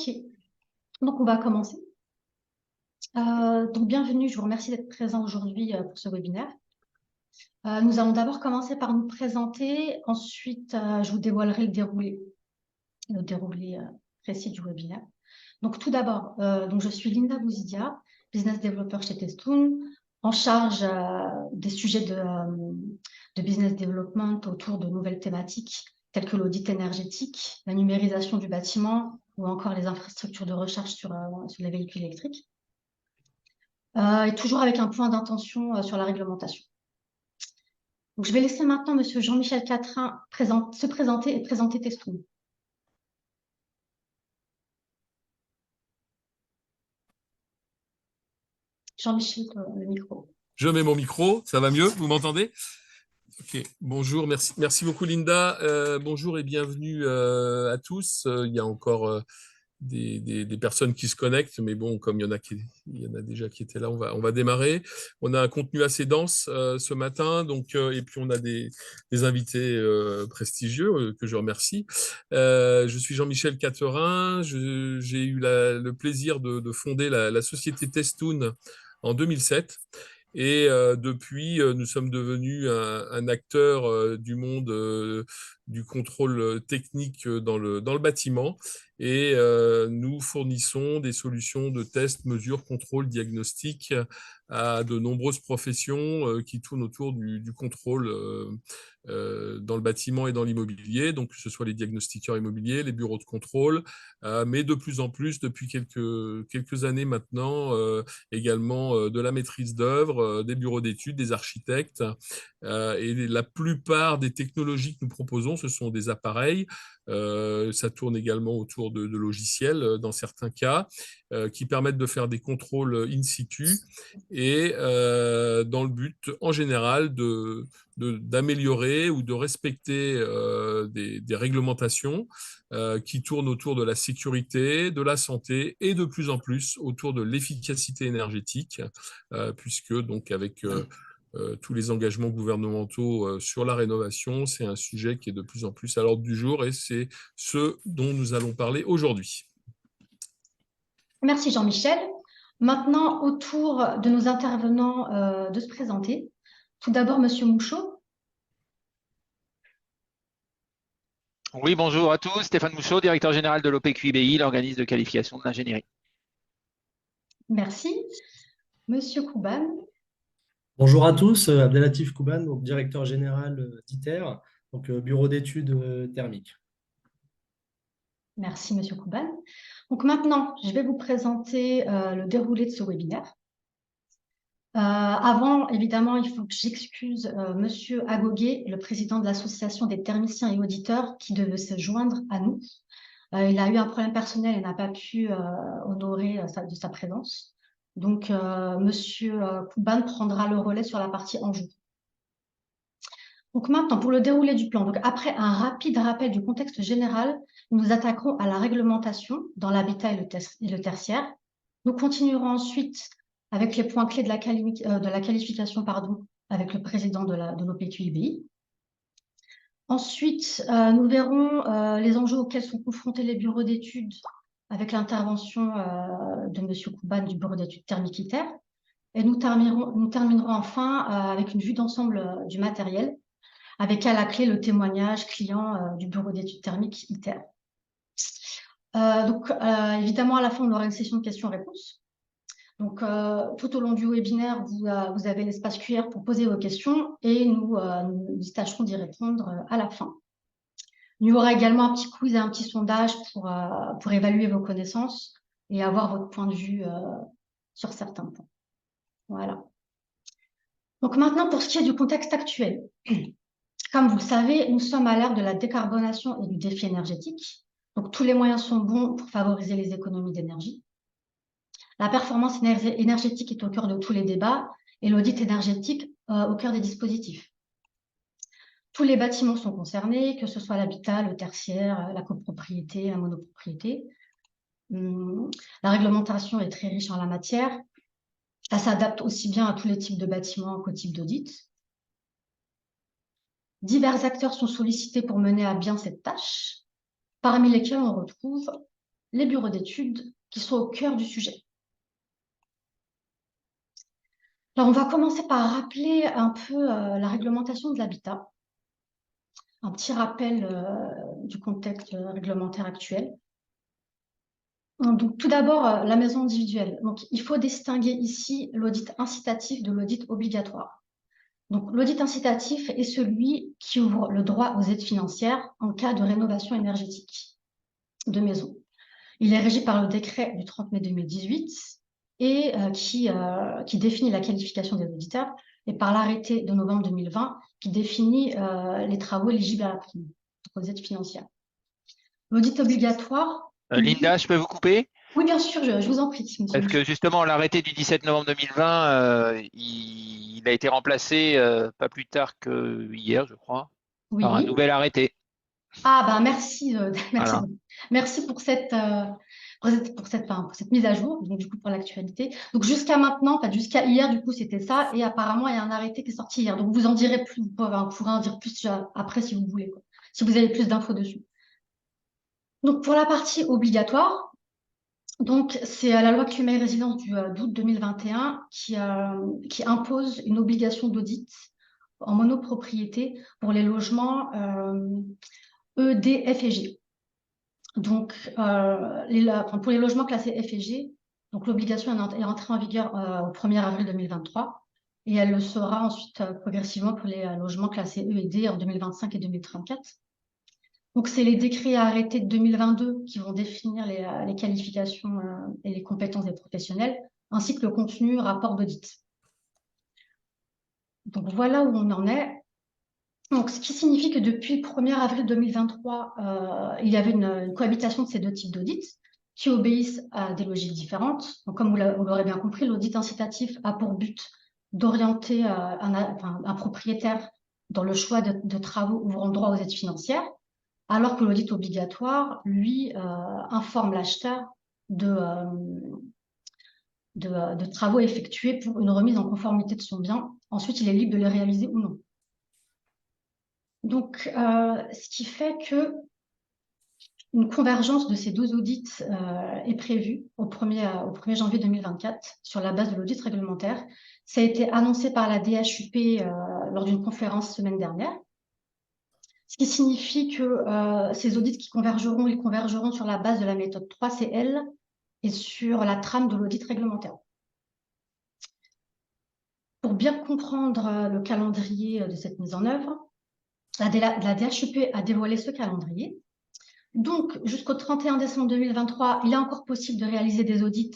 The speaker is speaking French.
Ok, donc on va commencer. Donc bienvenue, je vous remercie d'être présent aujourd'hui pour ce webinaire. Nous allons d'abord commencer par nous présenter, ensuite je vous dévoilerai le déroulé précis du webinaire. Donc tout d'abord, je suis Linda Bouzidia, business developer chez Testoon, en charge des sujets de business development autour de nouvelles thématiques telles que l'audit énergétique, la numérisation du bâtiment ou encore les infrastructures de recherche sur les véhicules électriques. Et toujours avec un point d'intention sur la réglementation. Donc, je vais laisser maintenant Monsieur Jean-Michel Catrin se présenter et présenter Testoon. Jean-Michel, le micro. Je mets mon micro, ça va mieux, vous m'entendez? Ok, bonjour, merci beaucoup Linda. Bonjour et bienvenue à tous. Il y a encore des personnes qui se connectent, mais bon, comme il y en a déjà qui étaient là, on va démarrer. On a un contenu assez dense ce matin, donc et puis on a des invités prestigieux que je remercie. Je suis Jean-Michel Catrin. J'ai eu le plaisir de fonder la société Testoon en 2007. Et depuis, nous sommes devenus un acteur du monde du contrôle technique dans le bâtiment. Et nous fournissons des solutions de test, mesure, contrôle, diagnostic à de nombreuses professions qui tournent autour du contrôle dans le bâtiment et dans l'immobilier, donc que ce soit les diagnostiqueurs immobiliers, les bureaux de contrôle, mais de plus en plus, depuis quelques années maintenant, également de la maîtrise d'œuvre, des bureaux d'études, des architectes. Et la plupart des technologies que nous proposons, ce sont des appareils. Ça tourne également autour de logiciels dans certains cas, qui permettent de faire des contrôles in situ et dans le but en général d'améliorer ou de respecter des réglementations qui tournent autour de la sécurité, de la santé et de plus en plus autour de l'efficacité énergétique, puisque donc avec tous les engagements gouvernementaux sur la rénovation, c'est un sujet qui est de plus en plus à l'ordre du jour et c'est ce dont nous allons parler aujourd'hui. Merci Jean-Michel. Maintenant, au tour de nos intervenants de se présenter. Tout d'abord, Monsieur Mouchot. Oui, bonjour à tous. Stéphane Mouchot, directeur général de l'OPQIBI, l'organisme de qualification de l'ingénierie. Merci. Monsieur Kouban. Bonjour à tous, Abdelatif Kouban, donc directeur général d'ITER, donc bureau d'études thermiques. Merci, Monsieur Kouban. Donc maintenant, je vais vous présenter le déroulé de ce webinaire. Avant, évidemment, il faut que j'excuse Monsieur Agoguet, le président de l'association des thermiciens et auditeurs, qui devait se joindre à nous. Il a eu un problème personnel et n'a pas pu honorer de sa présence. Donc, Monsieur Kouban prendra le relais sur la partie enjeu. Donc maintenant, pour le déroulé du plan, donc après un rapide rappel du contexte général, nous nous attaquerons à la réglementation dans l'habitat et le tertiaire. Nous continuerons ensuite avec les points clés de la qualification avec le président de l'OPQIBI. Ensuite, nous verrons les enjeux auxquels sont confrontés les bureaux d'études avec l'intervention de M. Kouban du bureau d'études thermiques ITER. Et nous terminerons enfin avec une vue d'ensemble du matériel, avec à la clé le témoignage client du bureau d'études thermiques ITER. Évidemment, à la fin, on aura une session de questions-réponses. Donc, tout au long du webinaire, vous avez l'espace QR pour poser vos questions et nous tâcherons d'y répondre à la fin. Il y aura également un petit quiz et un petit sondage pour évaluer vos connaissances et avoir votre point de vue sur certains points. Voilà. Donc maintenant, pour ce qui est du contexte actuel. Comme vous le savez, nous sommes à l'ère de la décarbonation et du défi énergétique. Donc, tous les moyens sont bons pour favoriser les économies d'énergie. La performance énergétique est au cœur de tous les débats et l'audit énergétique au cœur des dispositifs. Tous les bâtiments sont concernés, que ce soit l'habitat, le tertiaire, la copropriété, la monopropriété. La réglementation est très riche en la matière. Elle s'adapte aussi bien à tous les types de bâtiments qu'aux types d'audit. Divers acteurs sont sollicités pour mener à bien cette tâche, parmi lesquels on retrouve les bureaux d'études qui sont au cœur du sujet. Alors, on va commencer par rappeler un peu la réglementation de l'habitat, un petit rappel du contexte réglementaire actuel. Donc, tout d'abord, la maison individuelle. Donc, il faut distinguer ici l'audit incitatif de l'audit obligatoire. Donc, l'audit incitatif est celui qui ouvre le droit aux aides financières en cas de rénovation énergétique de maison. Il est régi par le décret du 30 mai 2018 et qui définit la qualification des auditeurs, et par l'arrêté de novembre 2020 qui définit les travaux éligibles à la prime, aux aides financières. L'audit obligatoire... Linda, je peux vous couper? Oui, bien sûr, je vous en prie. Parce que justement, l'arrêté du 17 novembre 2020, il a été remplacé pas plus tard que hier, je crois, Oui. par un nouvel arrêté. Ah, ben merci, Voilà. merci pour cette mise à jour, donc du coup pour l'actualité. Donc jusqu'à maintenant, enfin jusqu'à hier, du coup c'était ça, et apparemment il y a un arrêté qui est sorti hier. Donc vous en direz plus, vous pourrez en dire plus après si vous voulez, quoi, si vous avez plus d'infos dessus. Donc pour la partie obligatoire, donc c'est la loi climat et résilience d'août 2021 qui impose une obligation d'audit en monopropriété pour les logements E, D, F et G. Donc, pour les logements classés F et G, donc l'obligation est entrée en vigueur au 1er avril 2023 et elle le sera ensuite progressivement pour les logements classés E et D en 2025 et 2034. Donc, c'est les décrets et arrêtés de 2022 qui vont définir les qualifications et les compétences des professionnels, ainsi que le contenu rapport d'audit. Donc, voilà où on en est. Donc, ce qui signifie que depuis le 1er avril 2023, il y avait une cohabitation de ces deux types d'audits qui obéissent à des logiques différentes. Donc, comme vous l'aurez bien compris, l'audit incitatif a pour but d'orienter un propriétaire dans le choix de travaux ouvrant droit aux aides financières, alors que l'audit obligatoire, lui, informe l'acheteur de travaux effectués pour une remise en conformité de son bien. Ensuite, il est libre de les réaliser ou non. Donc, ce qui fait que une convergence de ces deux audits est prévue au 1er janvier 2024 sur la base de l'audit réglementaire. Ça a été annoncé par la DHUP lors d'une conférence semaine dernière. Ce qui signifie que ces audits ils convergeront sur la base de la méthode 3CL et sur la trame de l'audit réglementaire. Pour bien comprendre le calendrier de cette mise en œuvre, la DHUP a dévoilé ce calendrier. Donc, jusqu'au 31 décembre 2023, il est encore possible de réaliser des audits